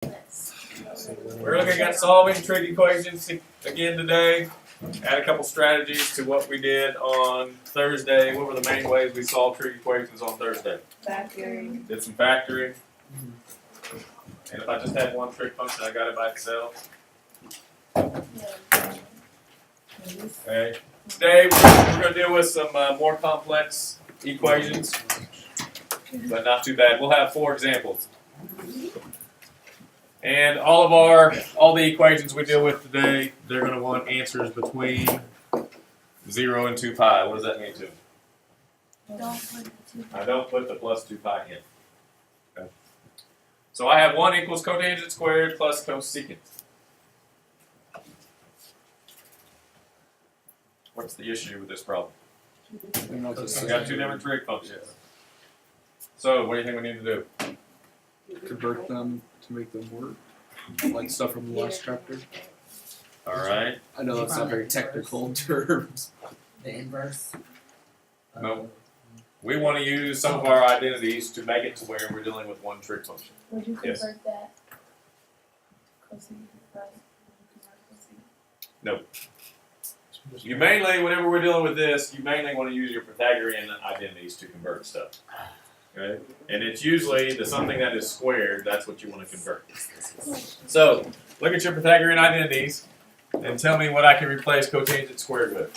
We're looking at solving trig equations again today. Add a couple strategies to what we did on Thursday. What were the main ways we solved trig equations on Thursday? Factoring. Did some factoring. And if I just had one trig function, I got it by itself. Okay. Today we're going to deal with some more complex equations, but not too bad. We'll have 4 examples. And all the equations we deal with today, they're going to want answers between 0 and 2 pi. What does that mean to them? I don't put the plus 2 pi in. Okay. So I have 1 equals cotangent squared plus cosecant. What's the issue with this problem? We've got 2 different trig functions. So what do you think we need to do? Convert them to make them work, like stuff from the last chapter. All right. I know that's not very technical terms. The inverse. No. We want to use some of our identities to make it to where we're dealing with 1 trig function. Would you Yes. convert that? Cosine, right? No. You mainly, whenever we're dealing with this, you mainly want to use your Pythagorean identities to convert stuff. Okay? And it's usually something that is squared, that's what you want to convert. So, look at your Pythagorean identities and tell me what I can replace cotangent squared with.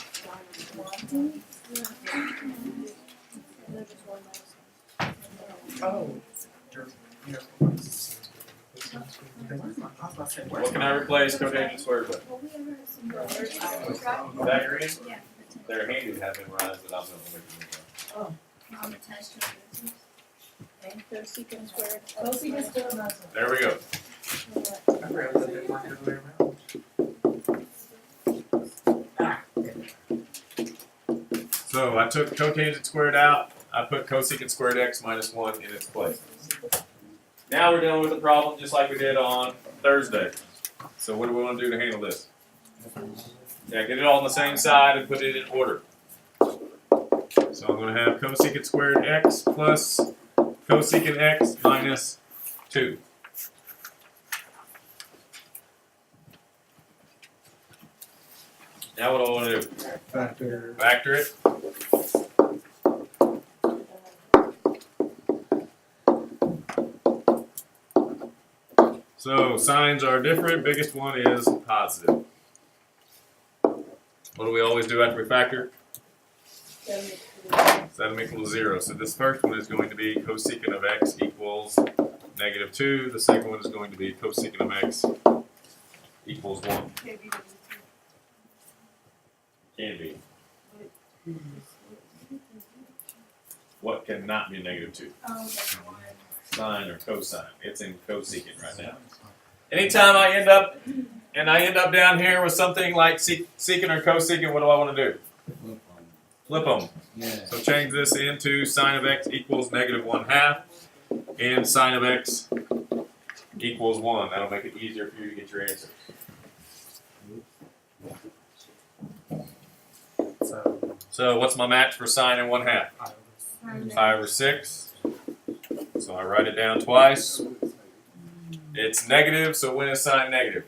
Oh. What can I replace cotangent squared with? Pythagorean? Yeah. They're handy to have memorized, but I'm going to make them Cosecant squared. Cosecant still not. There we go. So I took cotangent squared out. I put cosecant squared x minus 1 in its place. Now we're dealing with a problem just like we did on Thursday. So what do we want to do to handle this? Yeah, get it all on the same side and put it in order. So I'm going to have cosecant squared x plus cosecant x minus 2. Now what do I want to do? Factor it. So signs are different. Biggest one is positive. What do we always do after we factor? Set them equal to 0. So this first one is going to be cosecant of x equals -2. The second one is going to be cosecant of x equals 1. Can be. What cannot be -2? Sine or cosine. It's in cosecant right now. Anytime I end up down here with something like secant or cosecant, what do I want to do? Flip them. Yeah. So change this into sine of x equals -1/2 and sine of x equals 1. That'll make it easier for you to get your answer. So what's my match for sine and 1/2? 5 or 6. So I write it down twice. It's negative, so when is sine negative?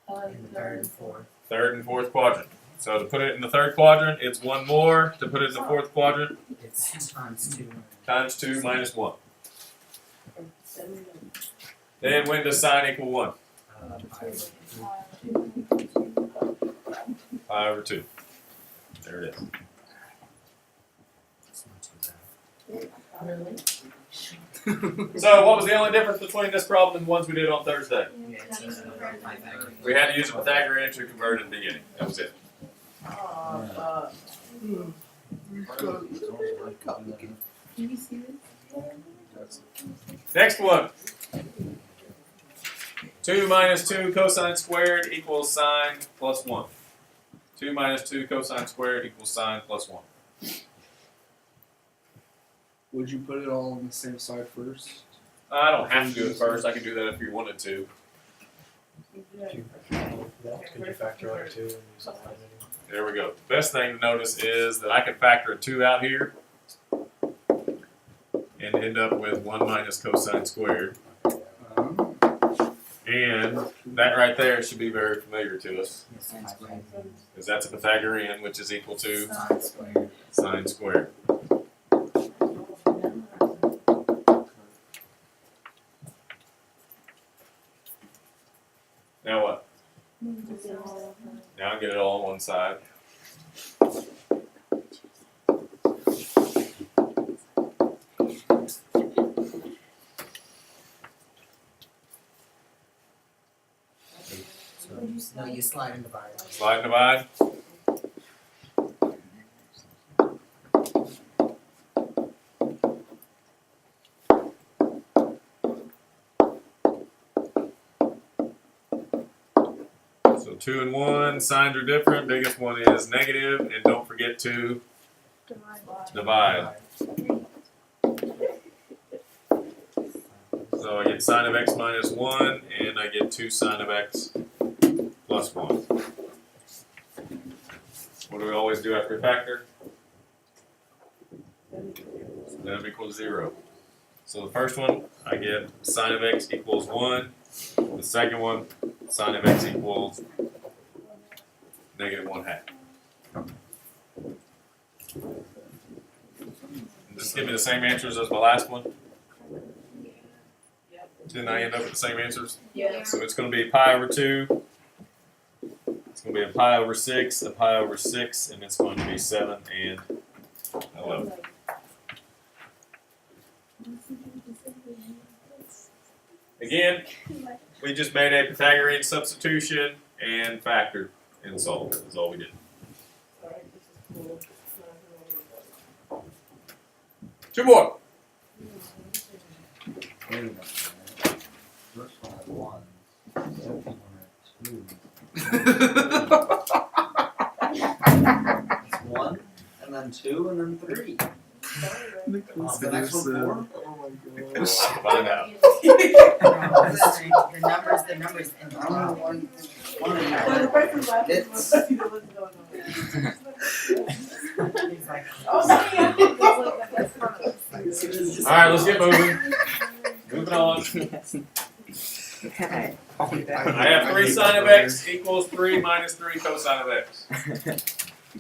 Third and fourth quadrant. So to put it in the third quadrant, it's 1 more. To put it in the fourth quadrant, It's times 2. times 2 minus 1. Then when does sine equal 1? 5 or 2. There it is. So what was the only difference between this problem and the ones we did on Thursday? We had to use a Pythagorean to convert at the beginning. That was it. Can you see this? Next one. 2 minus 2 cosine squared equals sine plus 1. 2 minus 2 cosine squared equals sine plus 1. Would you put it all on the same side first? I don't have to do it first. I can do that if you wanted to. Could you factor out 2 and use that? There we go. The best thing to notice is that I can factor a 2 out here and end up with 1 minus cosine squared. And that right there should be very familiar to us, Sine squared. because that's a Pythagorean, which is equal to Sine squared. sine squared. Now what? Now I get it all on one side. No, you slide and divide. Slide and divide. So 2 and 1, signs are different. Biggest one is negative, and don't forget to divide. So I get sine of x minus 1, and I get 2 sine of x plus 1. What do we always do after a factor? That equals 0. So the first one, I get sine of x equals 1. The second one, sine of x equals negative 1/2. Just give me the same answers as my last one. Didn't I end up with the same answers? Yeah. So it's going to be pi over 2. It's going to be a pi over 6, a pi over 6, and it's going to be 7 and 11. Again, we just made a Pythagorean substitution and factored and solved. That's all we did. 2 more. Wait a minute. First one had 1, second one had 2. It's 1, and then 2, and then 3. The next one 4? Oh my We'll gosh. find out. The numbers in the top. One of Well, the you. person laughing It's- was like, what's going on? He's like, Oh, yeah. That's funny. All right, let's get moving. Moving on. I have 3 sine of x equals 3 minus 3 cosine of x.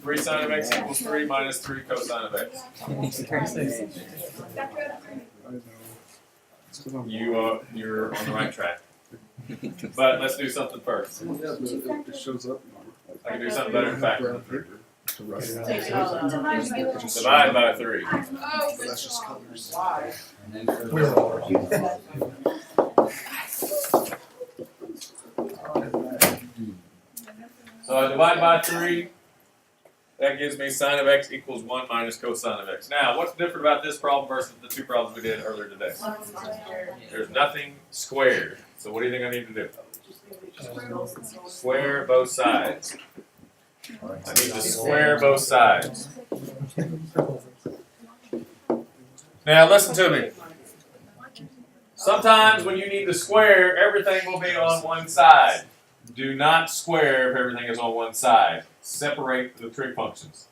3 sine of x equals 3 minus 3 cosine of x. I know. It's 'cause I'm You're on the right track. But let's do something first. Yeah, but it shows up. I can do something better than factor. Brown paper to write. Take it all out. Divide by 3. Oh, But that's just colors. Why? And then for the We're all- So I divide by 3. That gives me sine of x equals 1 minus cosine of x. Now, what's different about this problem versus the 2 problems we did earlier today? There's nothing squared. So what do you think I need to do? Square both sides. I need to square both sides. Now listen to me. Sometimes when you need to square, everything will be on one side. Do not square if everything is on one side. Separate the trig functions.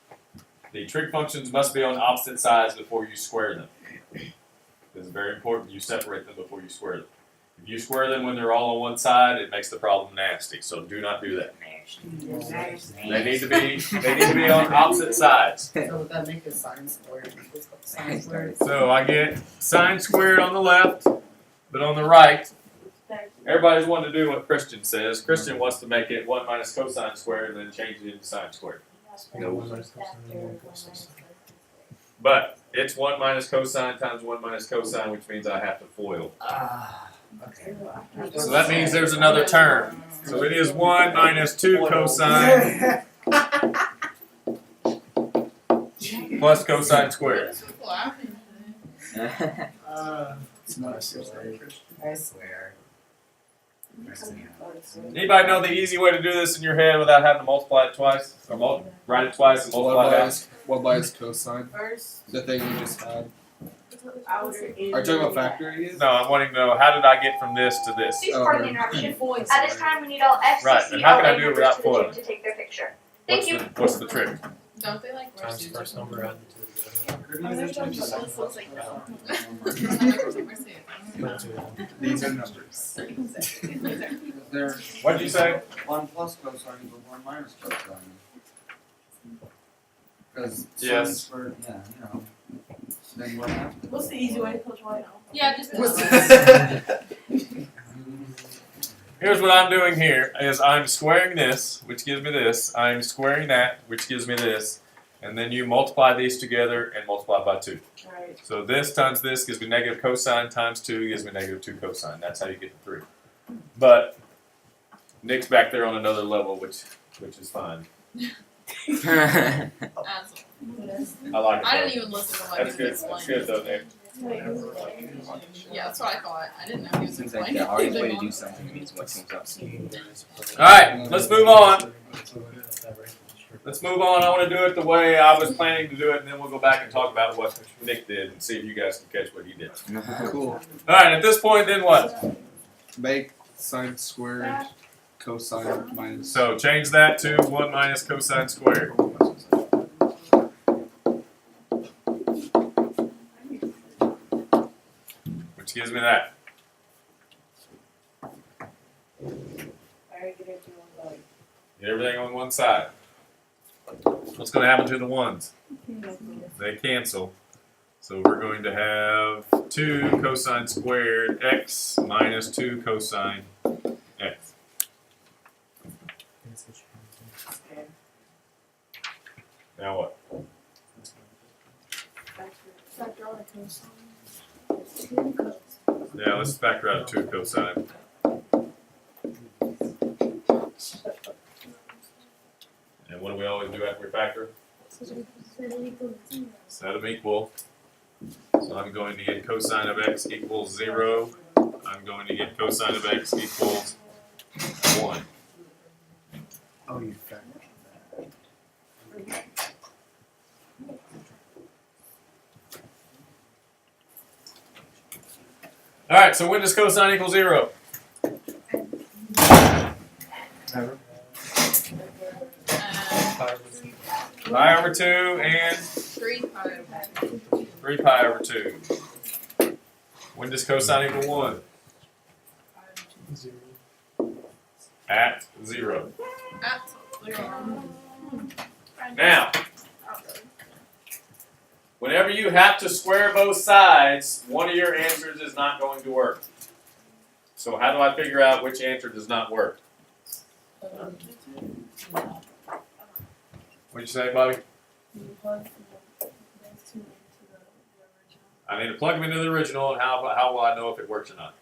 The trig functions must be on opposite sides before you square them. It's very important you separate them before you square them. If you square them when they're all on one side, it makes the problem nasty. So do not do that. They need to be on opposite sides. so would that make a sine squared? Sine squared. So I get sine squared on the left, but on the right, everybody's wanting to do what Christian says. Christian wants to make it 1 minus cosine squared and then change it into sine squared. But it's 1 minus cosine times 1 minus cosine, which means I have to FOIL. Okay. So that means there's another term. So it is 1 minus 2 cosine plus cosine squared. It's nice. I swear. Anybody know the easy way to do this in your head without having to multiply it twice? Or write it twice and multiply it out? What by its cosine? First, The thing we just had. outer Are you talking about factoring it? No, I'm wanting to know how did I get from this to this? Please pardon the interruption. At this time, we need all Right, and how can I FCCLA do it members without to the foiling? table to take their picture. What's Thank you. what's the trick? don't they like Times the first number, add the two These are numbers. There. What'd you say? 1 plus cosine equals 1 minus cosine. Because Yes. sine squared, yeah, you know. Then what happens? What's the easy way to coach white? Yeah, just. Here's what I'm doing here is I'm squaring this, which gives me this. I'm squaring that, which gives me this. And then you multiply these together and multiply by 2. Right. So this times this gives me negative cosine times 2 gives me negative 2 cosine. That's how you get to 3. But Nick's back there on another level, which is fine. I like it. I didn't though. even listen to what That's he good. was That's explaining. good though, Nick. Yeah, that's what I thought. I didn't know he was Seems like explaining. the hardest way to do something means what comes up. All right, let's move on. Let's move on. I want to do it the way I was planning to do it, and then we'll go back and talk about what Nick did and see if you guys can catch what he did. Cool. All right, at this point, then what? Make sine squared cosine minus. So change that to 1 minus cosine squared. Which gives me that. Get everything on one side. What's going to happen to the ones? They cancel. So we're going to have 2 cosine squared x minus 2 cosine x. Now what? Yeah, let's factor out 2 cosine. And what do we always do after we factor? Set them equal. So I'm going to get cosine of x equals 0. I'm going to get cosine of x equals 1. Oh, you factor. Alright, so when does cosine equal 0? Never. Pi over 2 and 3 pi. 3 pi over 2. When does cosine equal 1? At 0. Now, whenever you have to square both sides, one of your answers is not going to work. So how do I figure out which answer does not work? What'd you say, Bobby? I need to plug them into the original, and how will I know if it works or not?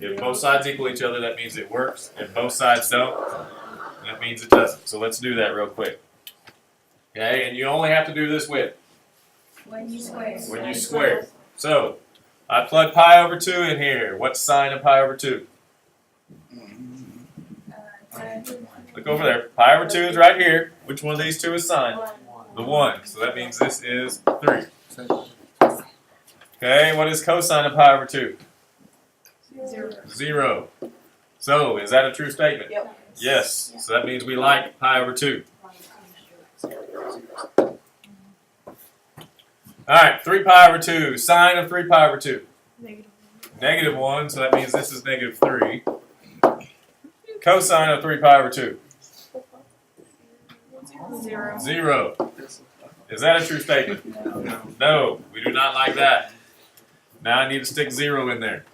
If both sides equal each other, that means it works. If both sides don't, that means it doesn't. So let's do that real quick. Okay, and you only have to do this with When you square. when you square. So I plug pi over 2 in here. What's sine of pi over 2? Look over there. Pi over 2 is right here. Which one of these two is sine? The 1. So that means this is 3. Okay, what is cosine of pi over 2? 0. So, is that a true statement? Yep. Yes. So that means we like pi over 2. Alright, 3 pi over 2. Sine of 3 pi over 2. Negative 1, so that means this is negative 3. Cosine of 3 pi over 2. 0. Is that a true statement? No, we do not like that. Now I need to stick 0 in there.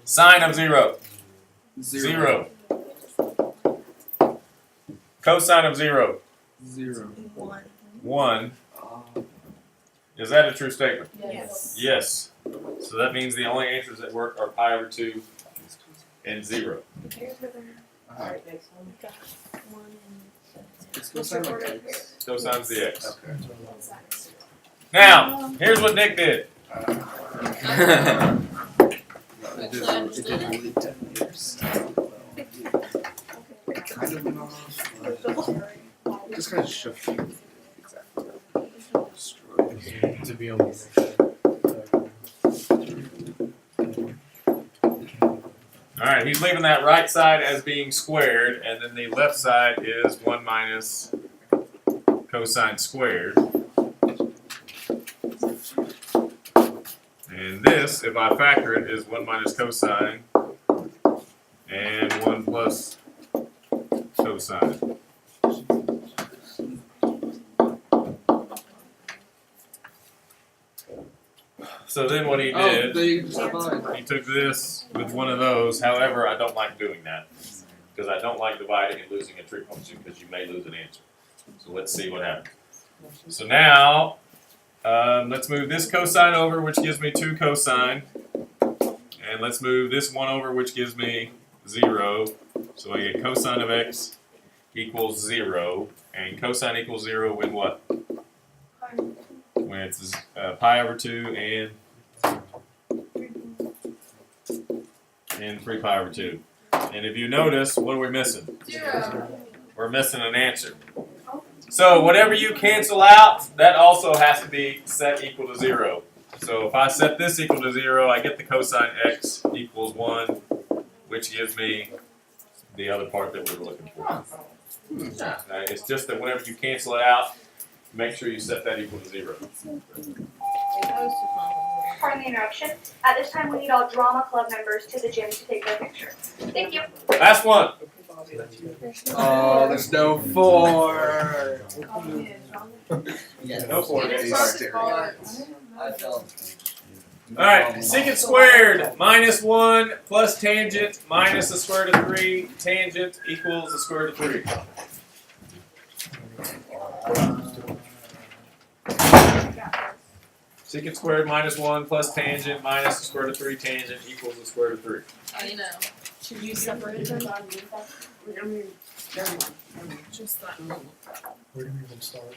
Sine of 0. 0. Cosine of 0. 0. 1. Is that a true statement? Yes. Yes. So that means the only answers that work are pi over 2 and 0. It's cosine of x. Cosine's the x. Okay. Now, here's what Nick did. It did really 10 years. Kind of went off. Just kind of shifting. Exactly. Destroyed. To be able to Alright, he's leaving that right side as being squared, and then the left side is 1 minus cosine squared. And this, if I factor it, is 1 minus cosine and 1 plus cosine. So then what he did, he took this with one of those. However, I don't like doing that because I don't like dividing and losing a trig function because you may lose an answer. So let's see what happens. So now, let's move this cosine over, which gives me 2 cosine. And let's move this one over, which gives me 0. So I get cosine of x equals 0. And cosine equals 0 when what? When it's pi over 2 and 3 pi over 2. And if you notice, what are we missing? 0. We're missing an answer. So whatever you cancel out, that also has to be set equal to 0. So if I set this equal to 0, I get the cosine x equals 1, which gives me the other part that we were looking for. It's just that whenever you cancel it out, make sure you set that equal to 0. Pardon the interruption. At this time, we need all drama club members to the gym to take their picture. Thank you. Last one. Oh, there's no 4. Yeah. No 4. I felt. Alright, secant squared minus 1 plus tangent minus the square root of 3 tangent equals the square root of 3. Secant squared minus 1 plus tangent minus the square root of 3 tangent equals the square root of 3. I know. Should you separate them? Just that. Where do we even start?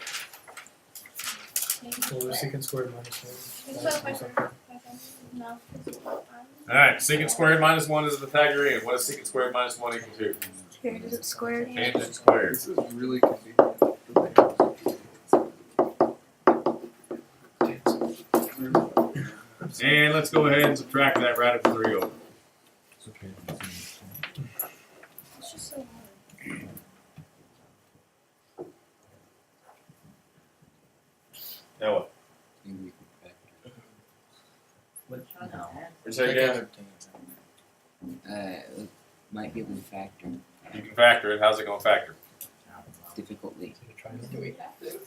Well, the secant squared minus 1. No. Alright, secant squared minus 1 is the Pythagorean. What is secant squared minus 1 equal to? Tangent squared. Tangent squared. This is really confusing. And let's go ahead and subtract that radical 3 over. It's just so hard. Now what? No. Say again? Might be able to factor You can factor it. How's it going to factor? difficultly.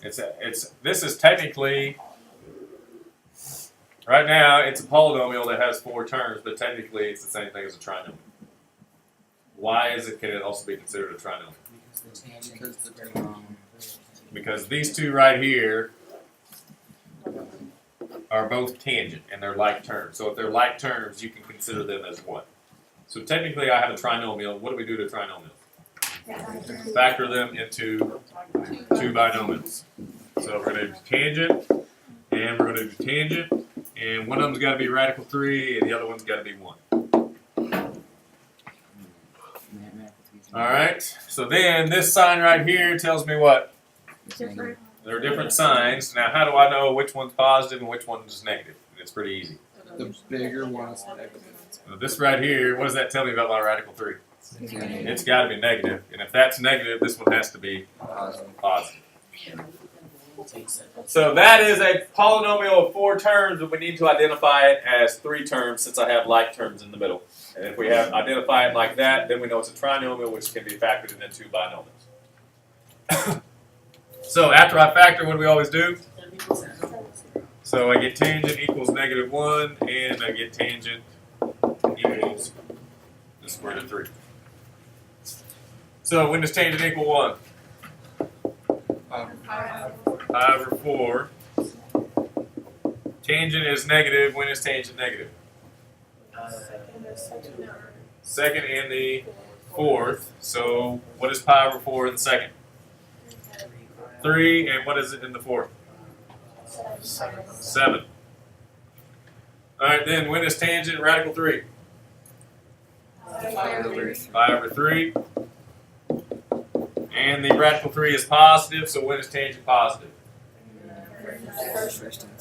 This is technically, right now, it's a polynomial that has 4 terms, but technically it's the same thing as a trinomial. Why can it also be considered a trinomial? Because these two right here are both tangent, and they're like terms. So if they're like terms, you can consider them as what? So technically I have a trinomial. What do we do to a trinomial? Factor them into 2 binomials. So we're going to do tangent, and we're going to do tangent, and one of them's got to be radical 3, and the other one's got to be 1. Alright, so then this sign right here tells me what? Different. There are different signs. Now how do I know which one's positive and which one's negative? It's pretty easy. The bigger one is negative. So this right here, what does that tell me about my radical 3? It's got to be negative, and if that's negative, this one has to be positive. So that is a polynomial of 4 terms, but we need to identify it as 3 terms since I have like terms in the middle. And if we have identify it like that, then we know it's a trinomial, which can be factored into 2 binomials. So after I factor, what do we always do? So I get tangent equals -1, and I get tangent equals the square root of 3. So when does tangent equal 1? Pi over 4. Tangent is negative. When is tangent negative? Second and the 4th. So what is pi over 4 in the second? 3. And what is it in the 4th? 7. Alright, then when is tangent radical 3? Pi over 3. And the radical 3 is positive, so when is tangent positive?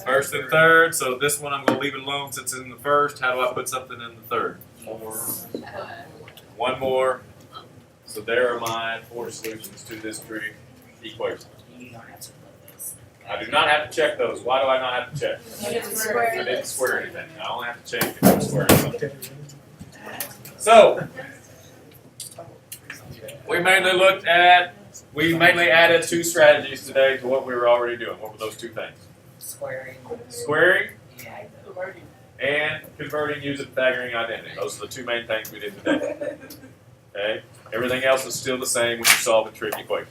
First and third, so this one I'm going to leave it alone since it's in the first. How do I put something in the third? 1 more. So there are my 4 solutions to this trig equation. You don't have to put this. I do not have to check those. Why do I not have to check? You didn't I square. didn't square anything. I only have to change the square something. So, we mainly added two strategies today to what we were already doing. What were those two things? Squaring. Squaring Yeah. and converting using Pythagorean identity. Those are the two main things we did today. Okay? Everything else is still the same when you solve a trig equation.